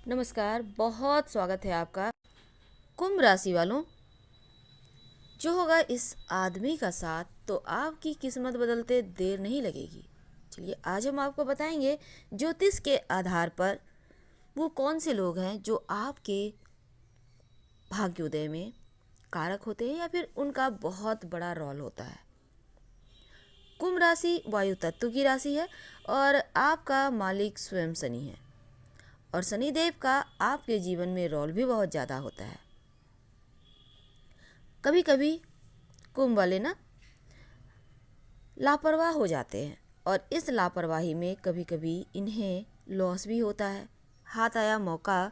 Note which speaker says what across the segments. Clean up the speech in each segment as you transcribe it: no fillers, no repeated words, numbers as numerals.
Speaker 1: नमस्कार, बहुत स्वागत है आपका। कुंभ राशि वालों, जो होगा इस आदमी का साथ तो आपकी किस्मत बदलते देर नहीं लगेगी। चलिए आज हम आपको बताएंगे ज्योतिष के आधार पर वो कौन से लोग हैं जो आपके भाग्योदय में कारक होते हैं या फिर उनका बहुत बड़ा रोल होता है। कुंभ राशि वायु तत्व की राशि है और आपका मालिक स्वयं शनि है और शनिदेव का आपके जीवन में रोल भी बहुत ज़्यादा होता है। कभी कभी कुंभ वाले ना लापरवाह हो जाते हैं और इस लापरवाही में कभी कभी इन्हें लॉस भी होता है, हाथ आया मौका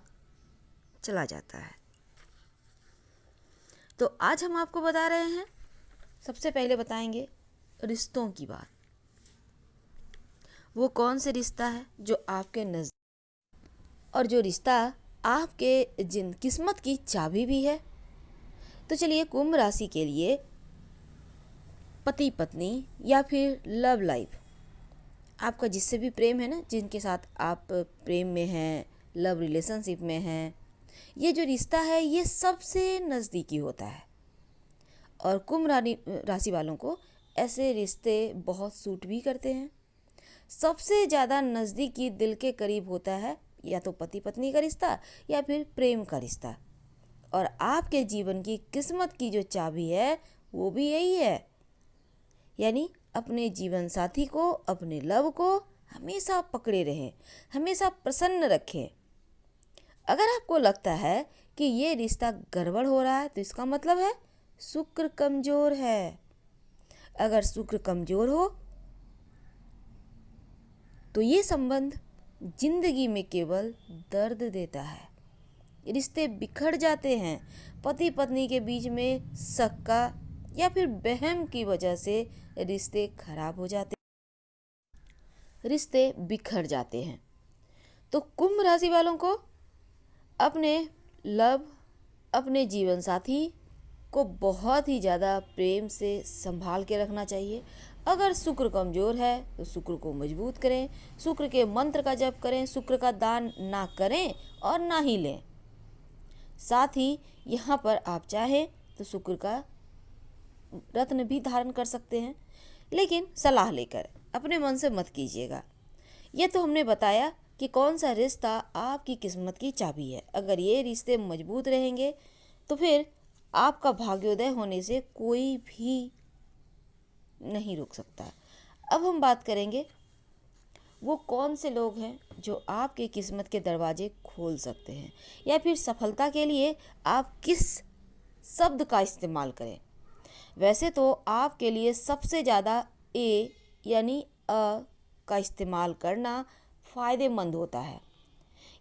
Speaker 1: चला जाता है। तो आज हम आपको बता रहे हैं, सबसे पहले बताएंगे रिश्तों की बात। वो कौन से रिश्ता है जो आपके नज़दीक और जो रिश्ता आपके जिन किस्मत की चाबी भी है। तो चलिए कुंभ राशि के लिए पति पत्नी या फिर लव लाइफ, आपका जिससे भी प्रेम है ना, जिनके साथ आप प्रेम में हैं, लव रिलेशनशिप में हैं, ये जो रिश्ता है ये सबसे नज़दीकी होता है और कुंभ राशि वालों को ऐसे रिश्ते बहुत सूट भी करते हैं। सबसे ज़्यादा नज़दीकी दिल के करीब होता है या तो पति पत्नी का रिश्ता या फिर प्रेम का रिश्ता। और आपके जीवन की किस्मत की जो चाबी है वो भी यही है, यानी अपने जीवन साथी को, अपने लव को हमेशा पकड़े रहें, हमेशा प्रसन्न रखें। अगर आपको लगता है कि ये रिश्ता गड़बड़ हो रहा है तो इसका मतलब है शुक्र कमज़ोर है। अगर शुक्र कमज़ोर हो तो ये संबंध जिंदगी में केवल दर्द देता है, रिश्ते बिखर जाते हैं। पति पत्नी के बीच में शक का या फिर वहम की वजह से रिश्ते खराब हो जाते हैं, रिश्ते बिखर जाते हैं। तो कुंभ राशि वालों को अपने लव, अपने जीवन साथी को बहुत ही ज़्यादा प्रेम से संभाल के रखना चाहिए। अगर शुक्र कमज़ोर है तो शुक्र को मजबूत करें, शुक्र के मंत्र का जप करें, शुक्र का दान ना करें और ना ही लें। साथ ही यहाँ पर आप चाहें तो शुक्र का रत्न भी धारण कर सकते हैं, लेकिन सलाह लेकर, अपने मन से मत कीजिएगा। ये तो हमने बताया कि कौन सा रिश्ता आपकी किस्मत की चाबी है। अगर ये रिश्ते मजबूत रहेंगे तो फिर आपका भाग्योदय होने से कोई भी नहीं रोक सकता। अब हम बात करेंगे वो कौन से लोग हैं जो आपके किस्मत के दरवाजे खोल सकते हैं या फिर सफलता के लिए आप किस शब्द का इस्तेमाल करें। वैसे तो आपके लिए सबसे ज़्यादा ए यानी अ का इस्तेमाल करना फ़ायदेमंद होता है।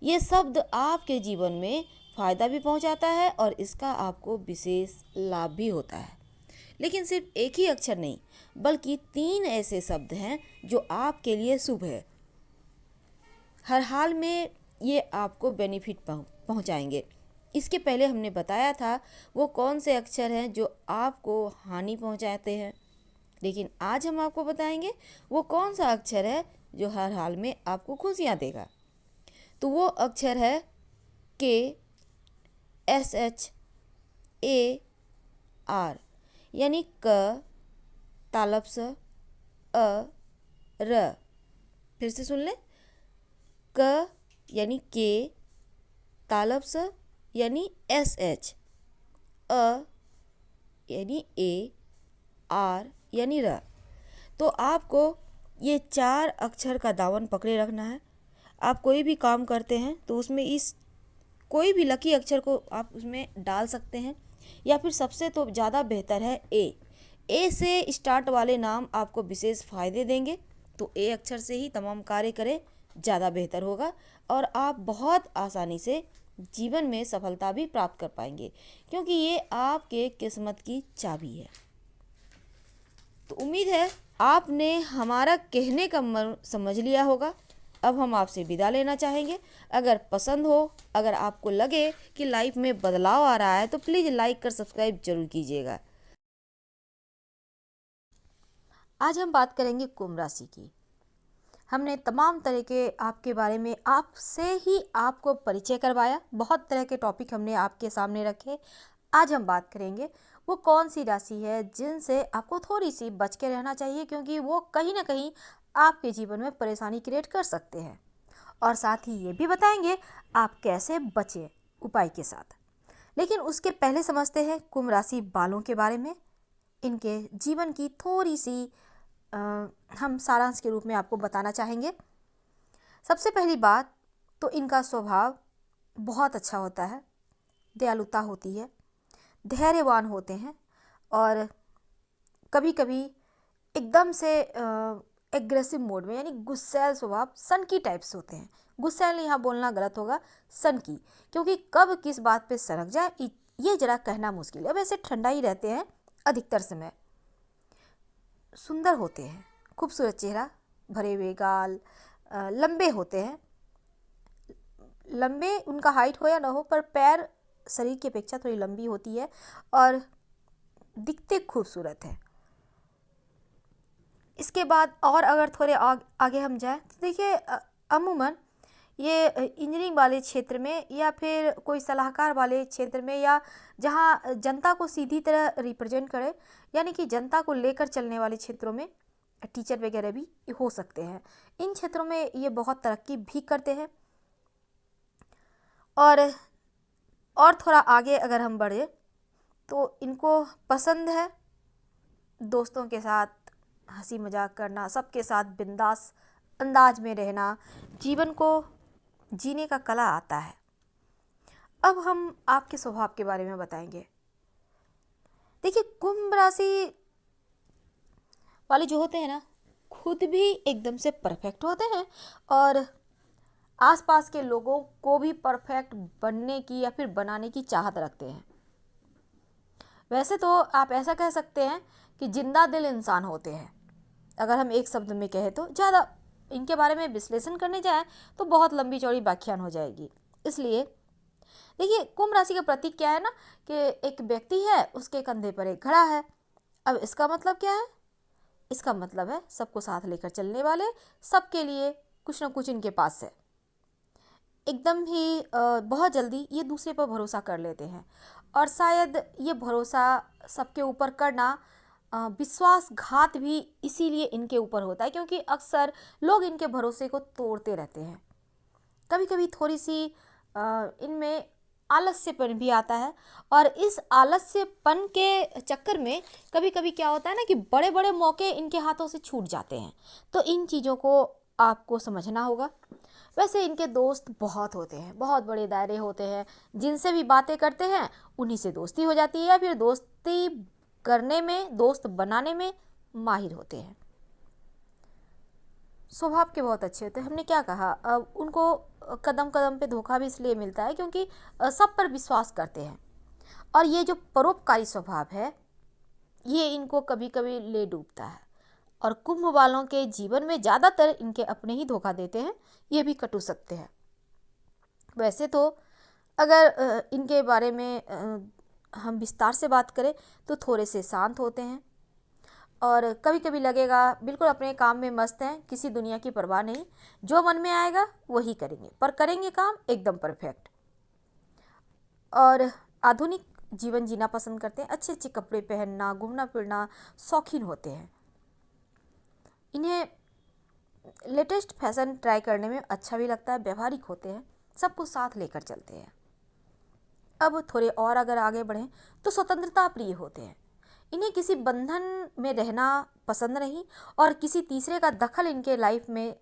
Speaker 1: ये शब्द आपके जीवन में फ़ायदा भी पहुंचाता है और इसका आपको विशेष लाभ भी होता है। लेकिन सिर्फ एक ही अक्षर नहीं, बल्कि 3 ऐसे शब्द हैं जो आपके लिए शुभ है। हर हाल में ये आपको बेनिफिट पहुंचाएंगे। इसके पहले हमने बताया था वो कौन से अक्षर हैं जो आपको हानि पहुंचाते हैं, लेकिन आज हम आपको बताएंगे वो कौन सा अक्षर है जो हर हाल में आपको खुशियाँ देगा। तो वो अक्षर है के, एस एच, ए, आर, यानी क, तालब स, अ, र। फिर से सुन लें, क यानी के, तालब स यानी एस एच, अ यानी ए, आर यानी र। तो आपको ये 4 अक्षर का दामन पकड़े रखना है। आप कोई भी काम करते हैं तो उसमें इस कोई भी लकी अक्षर को आप उसमें डाल सकते हैं, या फिर सबसे तो ज़्यादा बेहतर है ए। ए से स्टार्ट वाले नाम आपको विशेष फ़ायदे देंगे, तो ए अक्षर से ही तमाम कार्य करें, ज़्यादा बेहतर होगा और आप बहुत आसानी से जीवन में सफलता भी प्राप्त कर पाएंगे, क्योंकि ये आपके किस्मत की चाबी है। तो उम्मीद है आपने हमारा कहने का समझ लिया होगा। अब हम आपसे विदा लेना चाहेंगे। अगर पसंद हो, अगर आपको लगे कि लाइफ में बदलाव आ रहा है तो प्लीज़ लाइक कर सब्सक्राइब जरूर कीजिएगा। आज हम बात करेंगे कुंभ राशि की। हमने तमाम तरह के आपके बारे में आपसे ही आपको परिचय करवाया, बहुत तरह के टॉपिक हमने आपके सामने रखे। आज हम बात करेंगे वो कौन सी राशि है जिनसे आपको थोड़ी सी बच के रहना चाहिए, क्योंकि वो कहीं ना कहीं आपके जीवन में परेशानी क्रिएट कर सकते हैं। और साथ ही ये भी बताएंगे आप कैसे बचें उपाय के साथ। लेकिन उसके पहले समझते हैं कुंभ राशि वालों के बारे में, इनके जीवन की थोड़ी सी हम सारांश के रूप में आपको बताना चाहेंगे। सबसे पहली बात तो इनका स्वभाव बहुत अच्छा होता है, दयालुता होती है, धैर्यवान होते हैं और कभी कभी एकदम से एग्रेसिव मोड में, यानी गुस्सैल स्वभाव, सनकी टाइप्स होते हैं। गुस्सैल यहाँ बोलना गलत होगा, सनकी, क्योंकि कब किस बात पे सनक जाए ये जरा कहना मुश्किल है। वैसे ठंडा ही रहते हैं अधिकतर समय। सुंदर होते हैं, खूबसूरत चेहरा, भरे हुए गाल, लंबे होते हैं। लंबे उनका हाइट हो या ना हो, पर पैर शरीर की अपेक्षा थोड़ी लंबी होती है और दिखते खूबसूरत है। इसके बाद और अगर थोड़े आगे हम जाएं तो देखिए, अमूमन ये इंजीनियरिंग वाले क्षेत्र में या फिर कोई सलाहकार वाले क्षेत्र में, या जहां जनता को सीधी तरह रिप्रेजेंट करे, यानी कि जनता को लेकर चलने वाले क्षेत्रों में टीचर वगैरह भी हो सकते हैं। इन क्षेत्रों में ये बहुत तरक्की भी करते हैं। और थोड़ा आगे अगर हम बढ़े तो इनको पसंद है दोस्तों के साथ हंसी मजाक करना, सबके साथ बिंदास अंदाज में रहना, जीवन को जीने का कला आता है। अब हम आपके स्वभाव के बारे में बताएंगे। देखिए, कुंभ राशि वाले जो होते हैं ना, खुद भी एकदम से परफेक्ट होते हैं और आसपास के लोगों को भी परफेक्ट बनने की या फिर बनाने की चाहत रखते हैं। वैसे तो आप ऐसा कह सकते हैं कि जिंदा दिल इंसान होते हैं, अगर हम एक शब्द में कहें तो। ज़्यादा इनके बारे में विश्लेषण करने जाएं तो बहुत लंबी चौड़ी व्याख्यान हो जाएगी। इसलिए देखिए, कुंभ राशि का प्रतीक क्या है ना, कि एक व्यक्ति है, उसके कंधे पर एक घड़ा है। अब इसका मतलब क्या है? इसका मतलब है सबको साथ लेकर चलने वाले, सबके लिए कुछ ना कुछ इनके पास है। एकदम ही बहुत जल्दी ये दूसरे पर भरोसा कर लेते हैं और शायद ये भरोसा सबके ऊपर करना विश्वासघात भी इसीलिए इनके ऊपर होता है, क्योंकि अक्सर लोग इनके भरोसे को तोड़ते रहते हैं। कभी कभी थोड़ी सी इनमें आलस्यपन भी आता है और इस आलस्यपन के चक्कर में कभी कभी क्या होता है ना कि बड़े बड़े मौके इनके हाथों से छूट जाते हैं। तो इन चीज़ों को आपको समझना होगा। वैसे इनके दोस्त बहुत होते हैं, बहुत बड़े दायरे होते हैं, जिनसे भी बातें करते हैं उन्हीं से दोस्ती हो जाती है या फिर दोस्ती करने में, दोस्त बनाने में माहिर होते हैं। स्वभाव के बहुत अच्छे होते हैं। हमने क्या कहा, उनको कदम कदम पे धोखा भी इसलिए मिलता है क्योंकि सब पर विश्वास करते हैं। और ये जो परोपकारी स्वभाव है, ये इनको कभी कभी ले डूबता है और कुंभ वालों के जीवन में ज़्यादातर इनके अपने ही धोखा देते हैं, ये भी कटु सकते हैं। वैसे तो अगर इनके बारे में हम विस्तार से बात करें तो थोड़े से शांत होते हैं और कभी कभी लगेगा बिल्कुल अपने काम में मस्त हैं, किसी दुनिया की परवाह नहीं, जो मन में आएगा वही करेंगे, पर करेंगे काम एकदम परफेक्ट। और आधुनिक जीवन जीना पसंद करते हैं, अच्छे अच्छे कपड़े पहनना, घूमना फिरना शौकीन होते हैं। इन्हें लेटेस्ट फैशन ट्राई करने में अच्छा भी लगता है, व्यवहारिक होते हैं, सबको साथ लेकर चलते हैं। अब थोड़े और अगर आगे बढ़ें तो स्वतंत्रता प्रिय होते हैं। इन्हें किसी बंधन में रहना पसंद नहीं और किसी तीसरे का दखल इनके लाइफ में,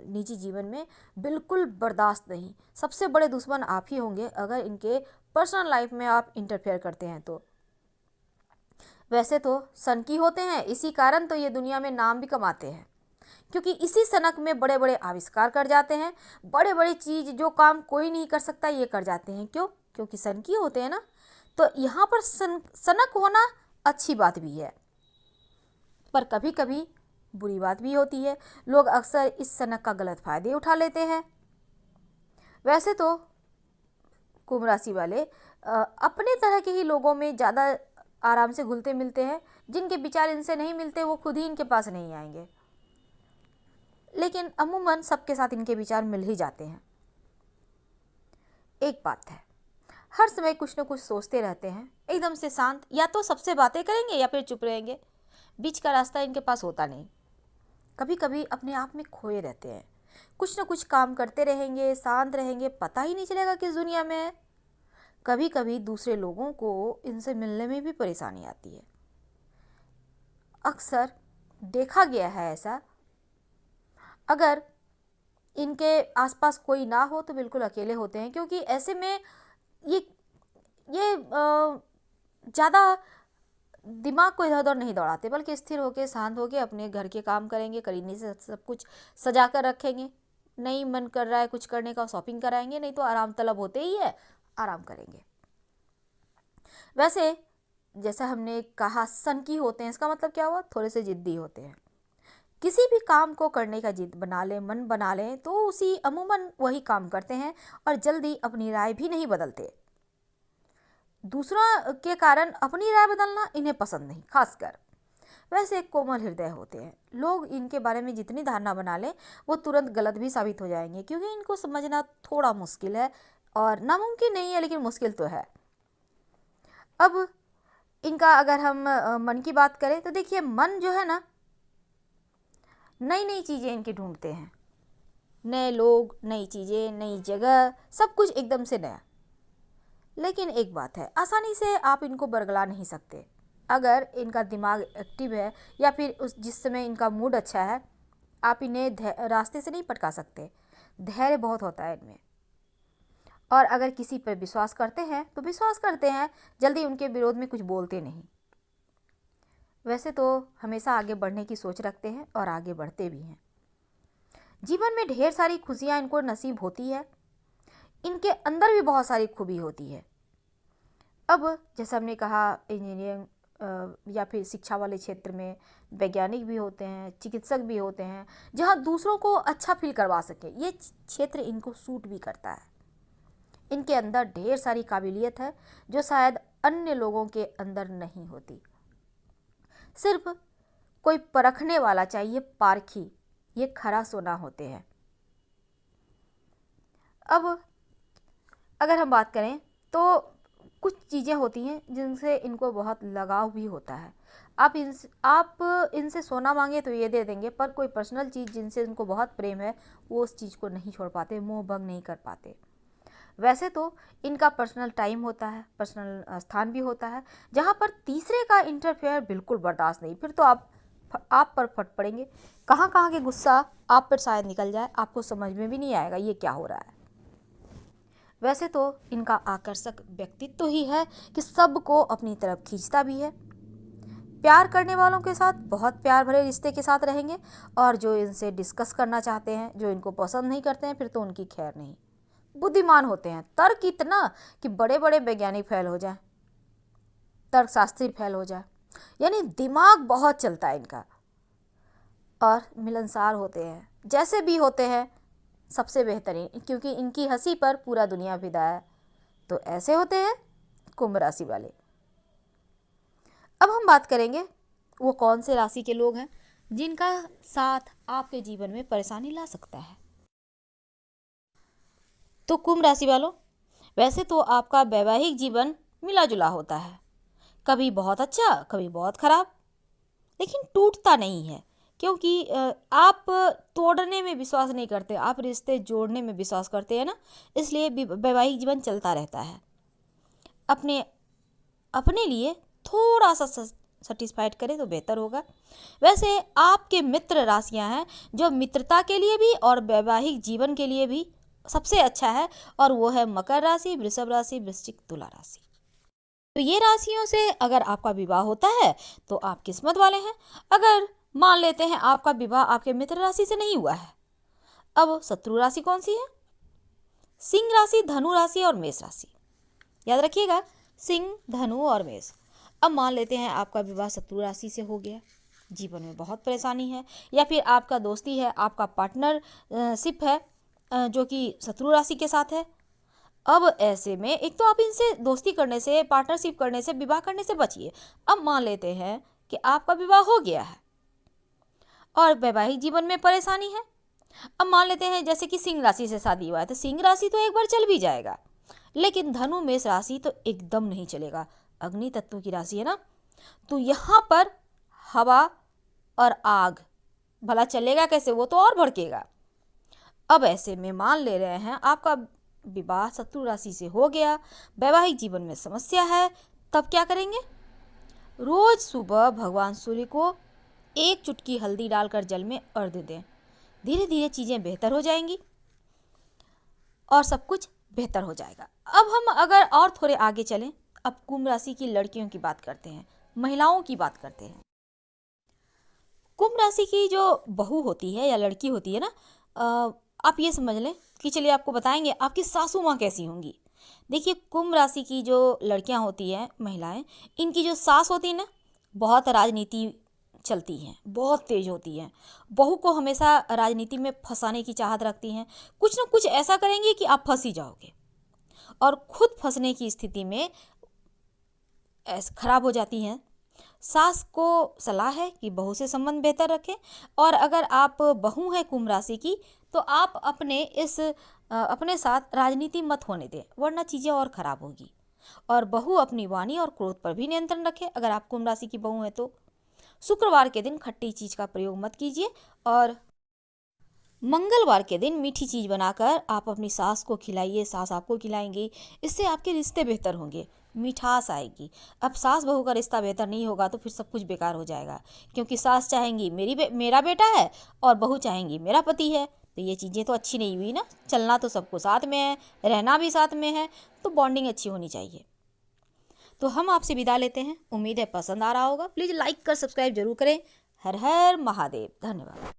Speaker 1: निजी जीवन में बिल्कुल बर्दाश्त नहीं। सबसे बड़े दुश्मन आप ही होंगे अगर इनके पर्सनल लाइफ में आप इंटरफेयर करते हैं तो। वैसे तो सनकी होते हैं, इसी कारण तो ये दुनिया में नाम भी कमाते हैं, क्योंकि इसी सनक में बड़े बड़े आविष्कार कर जाते हैं। बड़े बड़े चीज़ जो काम कोई नहीं कर सकता ये कर जाते हैं। क्यों? क्योंकि सनकी होते हैं ना। तो यहाँ पर सनक होना अच्छी बात भी है, पर कभी कभी बुरी बात भी होती है। लोग अक्सर इस सनक का गलत फायदे उठा लेते हैं। वैसे तो कुंभ राशि वाले अपने तरह के ही लोगों में ज़्यादा आराम से घुलते मिलते हैं। जिनके विचार इनसे नहीं मिलते वो खुद ही इनके पास नहीं आएंगे। लेकिन अमूमन सबके साथ इनके विचार मिल ही जाते हैं। एक बात है, हर समय कुछ न कुछ सोचते रहते हैं, एकदम से शांत, या तो सबसे बातें करेंगे या फिर चुप रहेंगे, बीच का रास्ता इनके पास होता नहीं। कभी कभी अपने आप में खोए रहते हैं, कुछ न कुछ काम करते रहेंगे, शांत रहेंगे, पता ही नहीं चलेगा किस दुनिया में है। कभी कभी दूसरे लोगों को इनसे मिलने में भी परेशानी आती है। अक्सर देखा गया है ऐसा, अगर इनके आसपास कोई ना हो तो बिल्कुल अकेले होते हैं, क्योंकि ऐसे में ये ज़्यादा दिमाग को इधर उधर नहीं दौड़ाते, बल्कि स्थिर होकर शांत होकर अपने घर के काम करेंगे, करीने से सब कुछ सजा कर रखेंगे। नहीं मन कर रहा है कुछ करने का, शॉपिंग कराएंगे, नहीं तो आराम तलब होते ही है, आराम करेंगे। वैसे जैसा हमने कहा सनकी होते हैं, इसका मतलब क्या हुआ, थोड़े से जिद्दी होते हैं। किसी भी काम को करने का जिद बना लें, मन बना लें, तो उसी अमूमन वही काम करते हैं और जल्दी अपनी राय भी नहीं बदलते। दूसरों के कारण अपनी राय बदलना इन्हें पसंद नहीं, खासकर। वैसे कोमल हृदय होते हैं लोग, इनके बारे में जितनी धारणा बना लें वो तुरंत गलत भी साबित हो जाएंगे, क्योंकि इनको समझना थोड़ा मुश्किल है, और नामुमकिन नहीं है लेकिन मुश्किल तो है। अब इनका अगर हम मन की बात करें तो देखिए, मन जो है ना, नई नई चीज़ें इनकी ढूंढते हैं, नए लोग, नई चीज़ें, नई जगह, सब कुछ एकदम से नया। लेकिन एक बात है, आसानी से आप इनको बरगला नहीं सकते। अगर इनका दिमाग एक्टिव है या फिर जिस समय इनका मूड अच्छा है, आप इन्हें रास्ते से नहीं पटका सकते। धैर्य बहुत होता है इनमें, और अगर किसी पर विश्वास करते हैं तो विश्वास करते हैं, जल्दी उनके विरोध में कुछ बोलते नहीं। वैसे तो हमेशा आगे बढ़ने की सोच रखते हैं और आगे बढ़ते भी हैं। जीवन में ढेर सारी खुशियाँ इनको नसीब होती है, इनके अंदर भी बहुत सारी खूबी होती है। अब जैसा हमने कहा, इंजीनियरिंग या फिर शिक्षा वाले क्षेत्र में वैज्ञानिक भी होते हैं, चिकित्सक भी होते हैं, जहाँ दूसरों को अच्छा फील करवा सके, ये क्षेत्र इनको सूट भी करता है। इनके अंदर ढेर सारी काबिलियत है जो शायद अन्य लोगों के अंदर नहीं होती। सिर्फ कोई परखने वाला चाहिए, पारखी, ये खरा सोना होते हैं। अब अगर हम बात करें तो कुछ चीज़ें होती हैं जिनसे इनको बहुत लगाव भी होता है। आप इनसे सोना मांगे तो ये दे देंगे, पर कोई पर्सनल चीज़ जिनसे इनको बहुत प्रेम है वो उस चीज़ को नहीं छोड़ पाते, मोह भंग नहीं कर पाते। वैसे तो इनका पर्सनल टाइम होता है, पर्सनल स्थान भी होता है, जहाँ पर तीसरे का इंटरफेयर बिल्कुल बर्दाश्त नहीं। फिर तो आप पर फट पड़ेंगे, कहाँ कहाँ के गुस्सा आप पर शायद निकल जाए, आपको समझ में भी नहीं आएगा ये क्या हो रहा है। वैसे तो इनका आकर्षक व्यक्तित्व ही है कि सबको अपनी तरफ खींचता भी है। प्यार करने वालों के साथ बहुत प्यार भरे रिश्ते के साथ रहेंगे, और जो इनसे डिस्कस करना चाहते हैं, जो इनको पसंद नहीं करते हैं, फिर तो उनकी खैर नहीं। बुद्धिमान होते हैं, तर्क इतना कि बड़े बड़े वैज्ञानिक फेल हो जाए, तर्कशास्त्री फेल हो जाए, यानी दिमाग बहुत चलता है इनका। और मिलनसार होते हैं, जैसे भी होते हैं सबसे बेहतरीन, क्योंकि इनकी हंसी पर पूरा दुनिया फिदा है। तो ऐसे होते हैं कुंभ राशि वाले। अब हम बात करेंगे वो कौन से राशि के लोग हैं जिनका साथ आपके जीवन में परेशानी ला सकता है। तो कुंभ राशि वालों, वैसे तो आपका वैवाहिक जीवन मिला जुला होता है, कभी बहुत अच्छा, कभी बहुत खराब, लेकिन टूटता नहीं है, क्योंकि आप तोड़ने में विश्वास नहीं करते, आप रिश्ते जोड़ने में विश्वास करते हैं ना, इसलिए वैवाहिक जीवन चलता रहता है। अपने लिए थोड़ा सा सेटिस्फाइड करें तो बेहतर होगा। वैसे आपके मित्र राशियां हैं जो मित्रता के लिए भी और वैवाहिक जीवन के लिए भी सबसे अच्छा है, और वो है मकर राशि, वृषभ राशि, वृश्चिक, तुला राशि। तो ये राशियों से अगर आपका विवाह होता है तो आप किस्मत वाले हैं। अगर मान लेते हैं आपका विवाह आपके मित्र राशि से नहीं हुआ है, अब शत्रु राशि कौन सी है? सिंह राशि, धनु राशि और मेष राशि। याद रखिएगा, सिंह, धनु और मेष। अब मान लेते हैं आपका विवाह शत्रु राशि से हो गया, जीवन में बहुत परेशानी है, या फिर आपका दोस्ती है, आपका पार्टनरशिप है जो कि शत्रु राशि के साथ है। अब ऐसे में एक तो आप इनसे दोस्ती करने से, पार्टनरशिप करने से, विवाह करने से बचिए। अब मान लेते हैं कि आपका विवाह हो गया है और वैवाहिक जीवन में परेशानी है, अब मान लेते हैं जैसे कि सिंह राशि से शादी हुआ है, तो सिंह राशि तो एक बार चल भी जाएगा, लेकिन धनु मेष राशि तो एकदम नहीं चलेगा। अग्नि तत्व की राशि है ना, तो यहाँ पर हवा और आग, भला चलेगा कैसे, वो तो और भड़केगा। अब ऐसे में मान ले रहे हैं आपका विवाह शत्रु राशि से हो गया, वैवाहिक जीवन में समस्या है, तब क्या करेंगे? रोज सुबह भगवान सूर्य को एक चुटकी हल्दी डालकर जल में अर्घ्य दें। धीरे धीरे चीज़ें बेहतर हो जाएंगी और सब कुछ बेहतर हो जाएगा। अब हम अगर और थोड़े आगे चलें, अब कुंभ राशि की लड़कियों की बात करते हैं, महिलाओं की बात करते हैं। कुंभ राशि की जो बहू होती है या लड़की होती है ना, आप ये समझ लें कि चलिए आपको बताएंगे आपकी सासू माँ कैसी होंगी। देखिए, कुंभ राशि की जो लड़कियां होती हैं, महिलाएं, इनकी जो सास होती है ना, बहुत राजनीति चलती हैं, बहुत तेज होती हैं, बहू को हमेशा राजनीति में फंसाने की चाहत रखती हैं। कुछ ना कुछ ऐसा करेंगी कि आप फंस ही जाओगे और खुद फंसने की स्थिति में खराब हो जाती हैं। सास को सलाह है कि बहू से संबंध बेहतर रखें, और अगर आप बहू हैं कुंभ राशि की, तो आप अपने साथ राजनीति मत होने दें, वरना चीज़ें और खराब होगी। और बहू अपनी वाणी और क्रोध पर भी नियंत्रण रखें अगर आप कुंभ राशि की बहू हैं तो। शुक्रवार के दिन खट्टी चीज़ का प्रयोग मत कीजिए, और मंगलवार के दिन मीठी चीज़ बनाकर आप अपनी सास को खिलाइए, सास आपको खिलाएंगी, इससे आपके रिश्ते बेहतर होंगे, मिठास आएगी। अब सास बहू का रिश्ता बेहतर नहीं होगा तो फिर सब कुछ बेकार हो जाएगा, क्योंकि सास चाहेंगी मेरा बेटा है और बहू चाहेंगी मेरा पति है, तो ये चीज़ें तो अच्छी नहीं हुई ना। चलना तो सबको साथ में है, रहना भी साथ में है, तो बॉन्डिंग अच्छी होनी चाहिए। तो हम आपसे विदा लेते हैं, उम्मीद है पसंद आ रहा होगा। प्लीज़ लाइक कर सब्सक्राइब जरूर करें। हर हर महादेव। धन्यवाद।